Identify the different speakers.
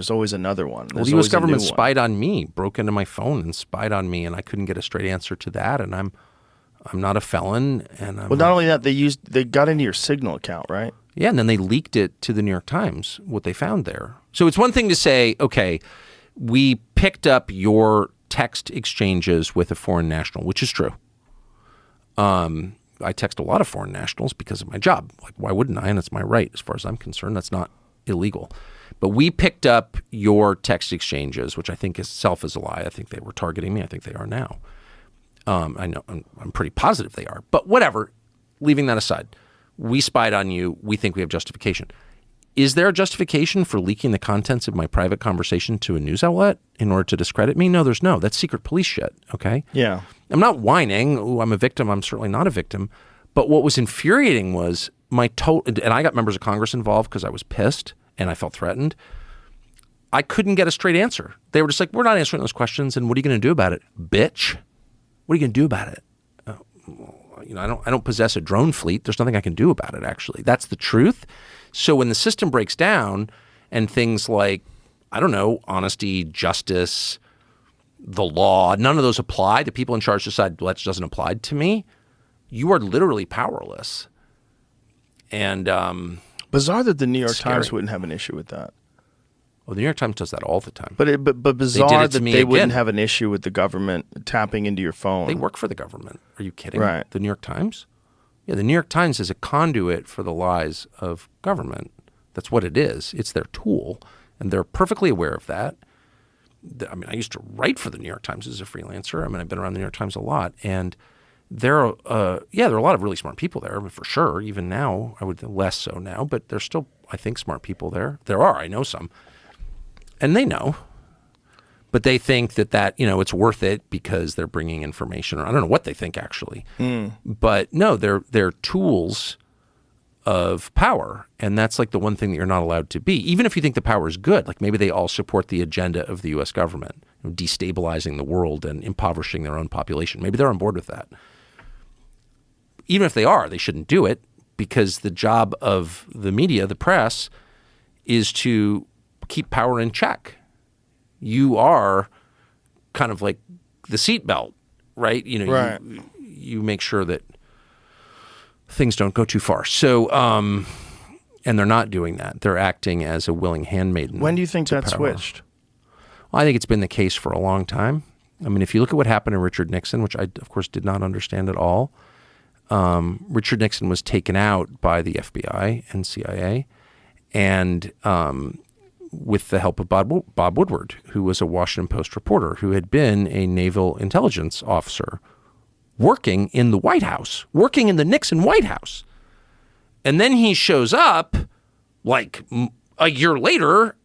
Speaker 1: There's always another one.
Speaker 2: Well, the U.S. government spied on me, broke into my phone and spied on me, and I couldn't get a straight answer to that. And I'm not a felon. And
Speaker 1: well, not only that, they got into your Signal account, right?
Speaker 2: Yeah, and then they leaked it to the New York Times, what they found there. So it's one thing to say, okay, we picked up your text exchanges with a foreign national, which is true. I text a lot of foreign nationals because of my job. Like, why wouldn't I? And it's my right. As far as I'm concerned, that's not illegal. But we picked up your text exchanges, which I think itself is a lie. I think they were targeting me. I think they are now. I know I'm pretty positive they are. But whatever, leaving that aside, we spied on you. We think we have justification. Is there a justification for leaking the contents of my private conversation to a news outlet in order to discredit me? No, there's no. That's secret police shit, okay?
Speaker 1: Yeah.
Speaker 2: I'm not whining. Ooh, I'm a victim. I'm certainly not a victim. But what was infuriating was and I got members of Congress involved because I was pissed and I felt threatened. I couldn't get a straight answer. They were just like, we're not answering those questions, and what are you going to do about it? Bitch, what are you going to do about it? I don't possess a drone fleet. There's nothing I can do about it, actually. That's the truth. So when the system breaks down and things like, I don't know, honesty, justice, the law, none of those apply, the people in charge decide, well, that doesn't apply to me, you are literally powerless. And
Speaker 1: bizarre that the New York Times wouldn't have an issue with that.
Speaker 2: Well, the New York Times does that all the time.
Speaker 1: But bizarre that they wouldn't have an issue with the government tapping into your phone.
Speaker 2: They work for the government. Are you kidding?
Speaker 1: Right.
Speaker 2: The New York Times? Yeah, the New York Times is a conduit for the lies of government. That's what it is. It's their tool, and they're perfectly aware of that. I mean, I used to write for the New York Times as a freelancer. I mean, I've been around the New York Times a lot, and there are a lot of really smart people there, for sure. Even now, I would less so now, but there's still, I think, smart people there. There are. I know some. And they know, but they think that it's worth it because they're bringing information, or I don't know what they think actually. But no, they're tools of power, and that's like the one thing that you're not allowed to be. Even if you think the power is good, like maybe they all support the agenda of the U.S. government, destabilizing the world and impoverishing their own population. Maybe they're on board with that. Even if they are, they shouldn't do it, because the job of the media, the press, is to keep power in check. You are kind of like the seatbelt, right?
Speaker 1: Right.
Speaker 2: You make sure that things don't go too far. So, and they're not doing that. They're acting as a willing handmaiden.
Speaker 1: When do you think that
Speaker 2: power.
Speaker 1: switched?
Speaker 2: Well, I think it's been the case for a long time. I mean, if you look at what happened to Richard Nixon, which I, of course, did not understand at all, Richard Nixon was taken out by the FBI and CIA, and with the help of Bob Woodward, who was a Washington Post reporter who had been a naval intelligence officer working in the White House, working in the Nixon White House. And then he shows up like a year later